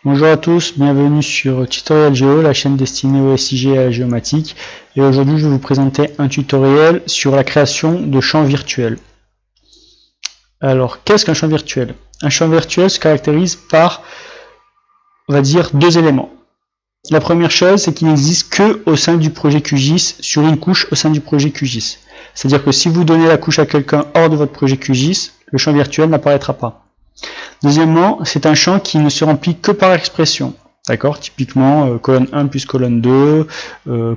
Bonjour à tous, bienvenue sur Tutoriel Géo, la chaîne destinée au SIG et à la géomatique. Et aujourd'hui, je vais vous présenter un tutoriel sur la création de champs virtuels. Alors, qu'est-ce qu'un champ virtuel? Un champ virtuel se caractérise par, on va dire, deux éléments. La première chose, c'est qu'il n'existe que au sein du projet QGIS, sur une couche au sein du projet QGIS. C'est-à-dire que si vous donnez la couche à quelqu'un hors de votre projet QGIS, le champ virtuel n'apparaîtra pas. Deuxièmement, c'est un champ qui ne se remplit que par expression. D'accord? Typiquement, colonne 1 plus colonne 2,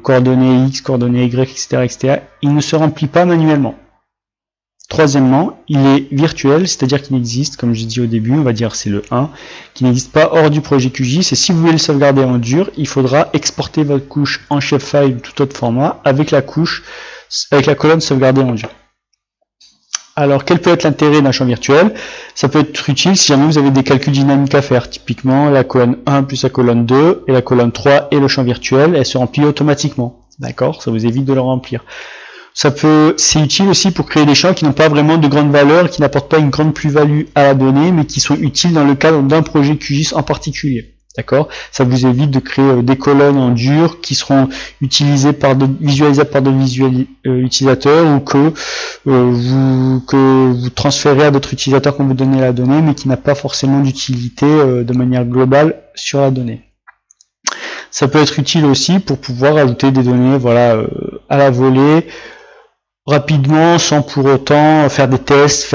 coordonnées X, coordonnées Y, etc., etc. Il ne se remplit pas manuellement. Troisièmement, il est virtuel, c'est-à-dire qu'il existe, comme j'ai dit au début, on va dire c'est le 1, qui n'existe pas hors du projet QGIS, et si vous voulez le sauvegarder en dur, il faudra exporter votre couche en shapefile ou tout autre format avec la colonne sauvegardée en dur. Alors, quel peut être l'intérêt d'un champ virtuel? Ça peut être utile si jamais vous avez des calculs dynamiques à faire. Typiquement, la colonne 1 plus la colonne 2 et la colonne 3 et le champ virtuel, elle se remplit automatiquement. D'accord? Ça vous évite de le remplir. C'est utile aussi pour créer des champs qui n'ont pas vraiment de grande valeur, qui n'apportent pas une grande plus-value à la donnée, mais qui sont utiles dans le cadre d'un projet QGIS en particulier. D'accord? Ça vous évite de créer des colonnes en dur qui seront visualisables par d'autres utilisateurs ou que vous transférez à d'autres utilisateurs quand vous donnez la donnée, mais qui n'a pas forcément d'utilité de manière globale sur la donnée. Ça peut être utile aussi pour pouvoir ajouter des données à la volée, rapidement, sans pour autant faire des tests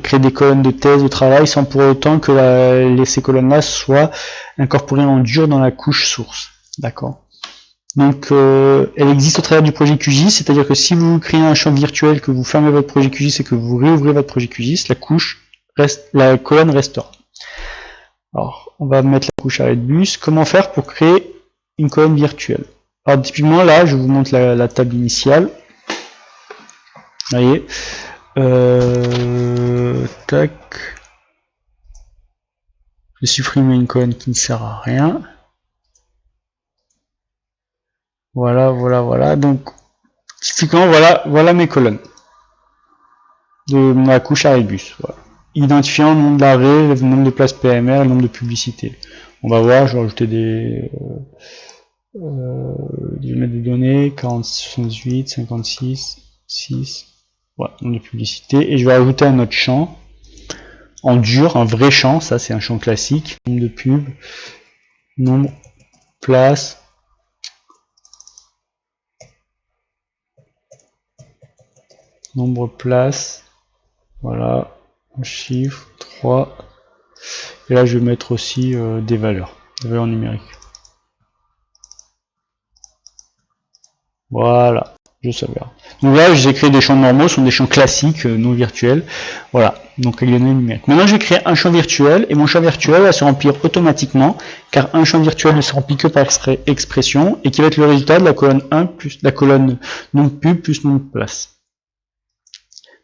créer des colonnes de tests de travail, sans pour autant que ces colonnes-là soient incorporées en dur dans la couche source. D'accord? Donc, elle existe au travers du projet QGIS, c'est-à-dire que si vous créez un champ virtuel, que vous fermez votre projet QGIS et que vous réouvrez votre projet QGIS, la colonne restera. Alors, on va mettre la couche arrêt de bus. Comment faire pour créer une colonne virtuelle? Alors, typiquement, là, je vous montre la table initiale. Vous voyez, tac. Je supprime une colonne qui ne sert à rien. Voilà. Donc, typiquement, voilà mes colonnes de ma couche arrêt de bus. Voilà. Identifiant le nombre d'arrêts, le nombre de places PMR, le nombre de publicités. On va voir, je vais rajouter je vais mettre des données, 40, 78, 56, 6. Voilà, nombre de publicités. Et je vais rajouter un autre champ en dur, un vrai champ, ça c'est un champ classique. Nombre de pubs, nombre, place, nombre place, voilà, un chiffre, 3. Et là je vais mettre aussi des valeurs numériques. Voilà, je sauvegarde. Donc là, j'ai créé des champs normaux, ce sont des champs classiques, non virtuels. Voilà, donc avec des données numériques. Maintenant, je vais créer un champ virtuel, et mon champ virtuel va se remplir automatiquement, car un champ virtuel ne se remplit que par expression, et qui va être le résultat de la colonne 1 plus la colonne nom de pub plus nom de place.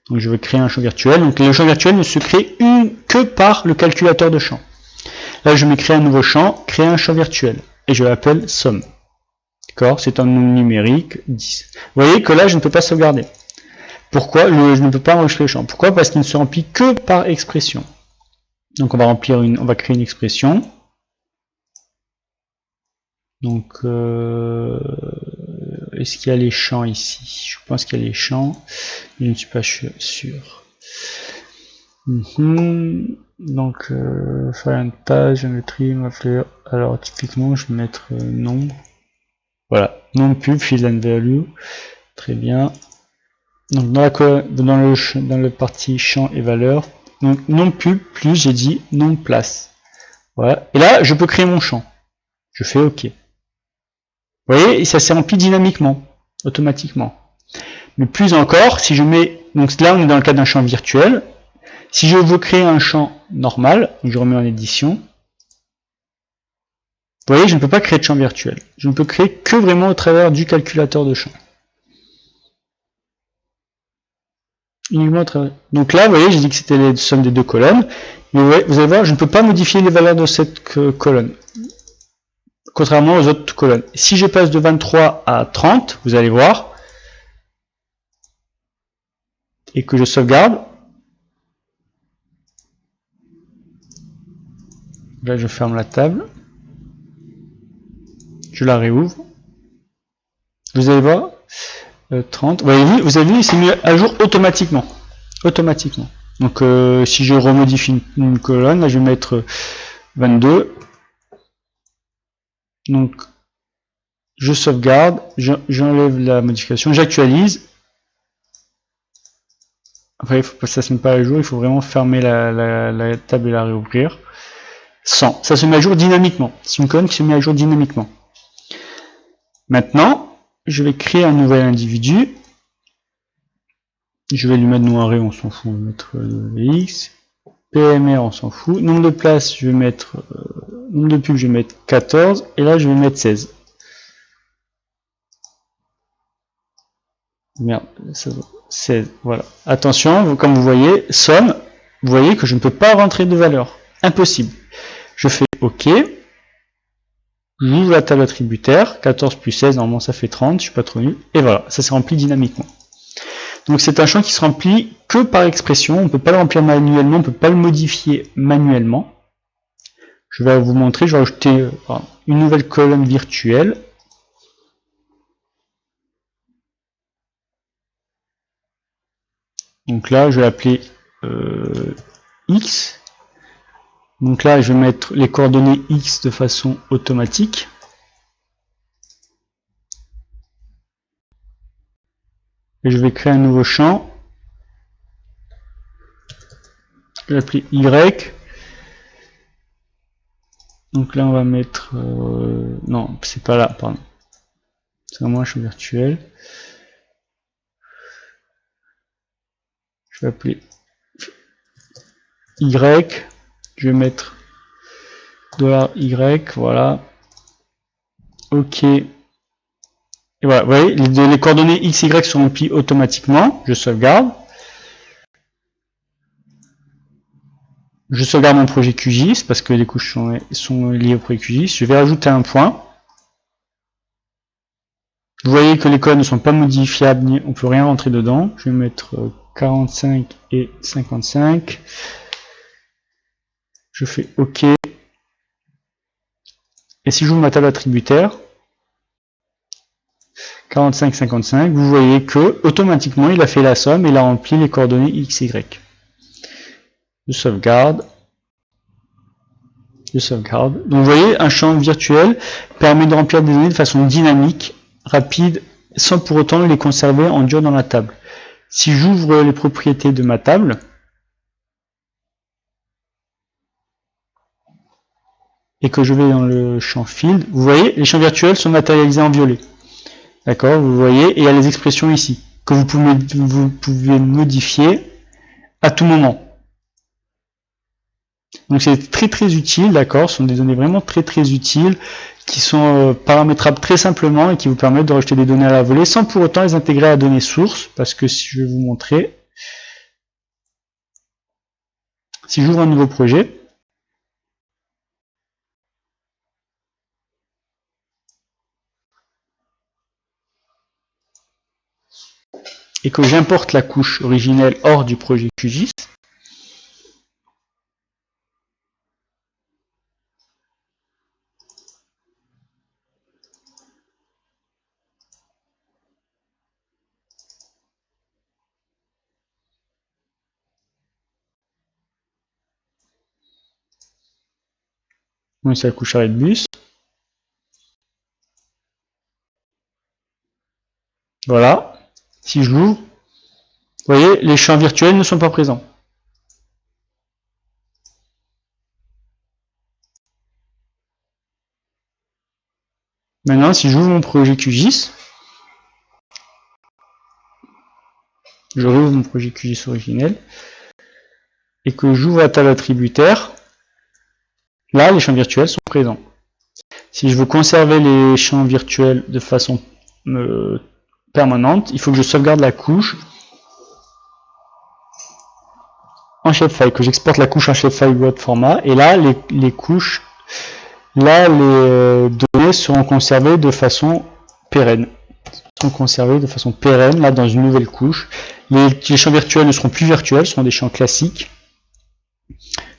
Donc je vais créer un champ virtuel. Donc le champ virtuel ne se crée que par le calculateur de champ. Là, je vais créer un nouveau champ, créer un champ virtuel, et je l'appelle somme. D'accord? C'est un nombre numérique 10. Vous voyez que là, je ne peux pas sauvegarder. Pourquoi? Je ne peux pas enregistrer le champ. Pourquoi? Parce qu'il ne se remplit que par expression. Donc on va créer une expression. Donc est-ce qu'il y a les champs ici? Je pense qu'il y a les champs. Je ne suis pas sûr. Donc faire une page, géométrie, alors typiquement je vais mettre nombre. Voilà, nom pub, field and value. Très bien. Donc dans le partie champ et valeur, donc nom pub plus j'ai dit nom place. Voilà. Et là, je peux créer mon champ. Je fais OK. Vous voyez, ça s'est rempli dynamiquement, automatiquement. Mais plus encore, si je mets, donc là on est dans le cas d'un champ virtuel. Si je veux créer un champ normal, je remets en édition. Vous voyez, je ne peux pas créer de champ virtuel. Je ne peux créer que vraiment au travers du calculateur de champ. Uniquement au travers. Donc là, vous voyez, j'ai dit que c'était les sommes des deux colonnes. Mais vous allez voir, je ne peux pas modifier les valeurs de cette colonne. Contrairement aux autres colonnes. Si je passe de 23 à 30, vous allez voir, et que je sauvegarde, Là, je ferme la table. Je la réouvre. Vous allez voir, 30. Vous avez vu, il s'est mis à jour automatiquement. Automatiquement. Donc, si je remodifie une colonne, là, je vais mettre 22. Donc, je sauvegarde, j'enlève la modification, j'actualise. Après, il faut pas que ça se mette pas à jour, il faut vraiment fermer la table et la réouvrir. 100. Ça se met à jour dynamiquement. C'est une colonne qui se met à jour dynamiquement. Maintenant, je vais créer un nouvel individu. Je vais lui mettre noir et on s'en fout, on va mettre X. PMR, on s'en fout. Nombre de places, je vais mettre. Nombre de pubs, je vais mettre 14. Et là, je vais mettre 16. Merde, 16. Voilà. Attention, comme vous voyez, somme, vous voyez que je ne peux pas rentrer de valeur. Impossible. Je fais OK. J'ouvre la table attributaire. 14 plus 16, normalement ça fait 30. Je suis pas trop nul. Et voilà, ça s'est rempli dynamiquement. Donc c'est un champ qui se remplit que par expression. On ne peut pas le remplir manuellement, on ne peut pas le modifier manuellement. Je vais vous montrer, je vais ajouter une nouvelle colonne virtuelle. Donc là, je vais l'appeler X. Donc là, je vais mettre les coordonnées X de façon automatique. Et je vais créer un nouveau champ. Je vais l'appeler Y. Donc là, on va mettre... non, c'est pas là, pardon. C'est vraiment un champ virtuel. Je vais appeler Y. Je vais mettre $Y, voilà. OK. Et voilà, vous voyez, les coordonnées X, Y sont remplies automatiquement. Je sauvegarde. Je sauvegarde mon projet QGIS parce que les couches sont liées au projet QGIS. Je vais rajouter un point. Vous voyez que les codes ne sont pas modifiables, on peut rien rentrer dedans. Je vais mettre 45 et 55. Je fais OK. Et si j'ouvre ma table attributaire, 45, 55, vous voyez que automatiquement il a fait la somme et il a rempli les coordonnées X, Y. Je sauvegarde. Je sauvegarde. Donc vous voyez, un champ virtuel permet de remplir des données de façon dynamique, rapide, sans pour autant les conserver en dur dans la table. Si j'ouvre les propriétés de ma table, et que je vais dans le champ field, vous voyez, les champs virtuels sont matérialisés en violet. D'accord, vous voyez, et il y a les expressions ici, que vous pouvez modifier à tout moment. Donc c'est très très utile, d'accord, ce sont des données vraiment très très utiles, qui sont paramétrables très simplement et qui vous permettent de rajouter des données à la volée sans pour autant les intégrer à la donnée source, parce que si je vais vous montrer, si j'ouvre un nouveau projet, et que j'importe la couche originelle hors du projet QGIS, donc c'est la couche arrêt de bus. Voilà. Si je l'ouvre, vous voyez, les champs virtuels ne sont pas présents. Maintenant, si j'ouvre mon projet QGIS, je rouvre mon projet QGIS originel, et que j'ouvre la table attributaire, là, les champs virtuels sont présents. Si je veux conserver les champs virtuels de façon permanente, il faut que je sauvegarde la couche en shapefile, que j'exporte la couche en shapefile Word format, et là, les couches, là, les données seront conservées de façon pérenne. Là, dans une nouvelle couche. Les champs virtuels ne seront plus virtuels, ce seront des champs classiques.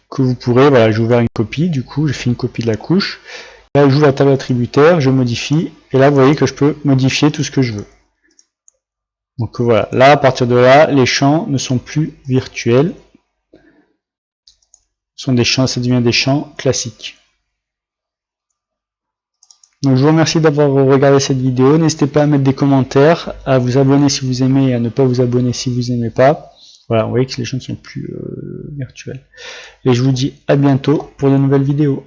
que vous pourrez, voilà, j'ai ouvert une copie, du coup, j'ai fait une copie de la couche. Là, j'ouvre la table attributaire, je modifie, et là, vous voyez que je peux modifier tout ce que je veux. Donc voilà, là, à partir de là, les champs ne sont plus virtuels. Ce sont des champs, ça devient des champs classiques. Donc je vous remercie d'avoir regardé cette vidéo. N'hésitez pas à mettre des commentaires, à vous abonner si vous aimez et à ne pas vous abonner si vous n'aimez pas. Voilà, vous voyez que les champs ne sont plus virtuels. Et je vous dis à bientôt pour de nouvelles vidéos.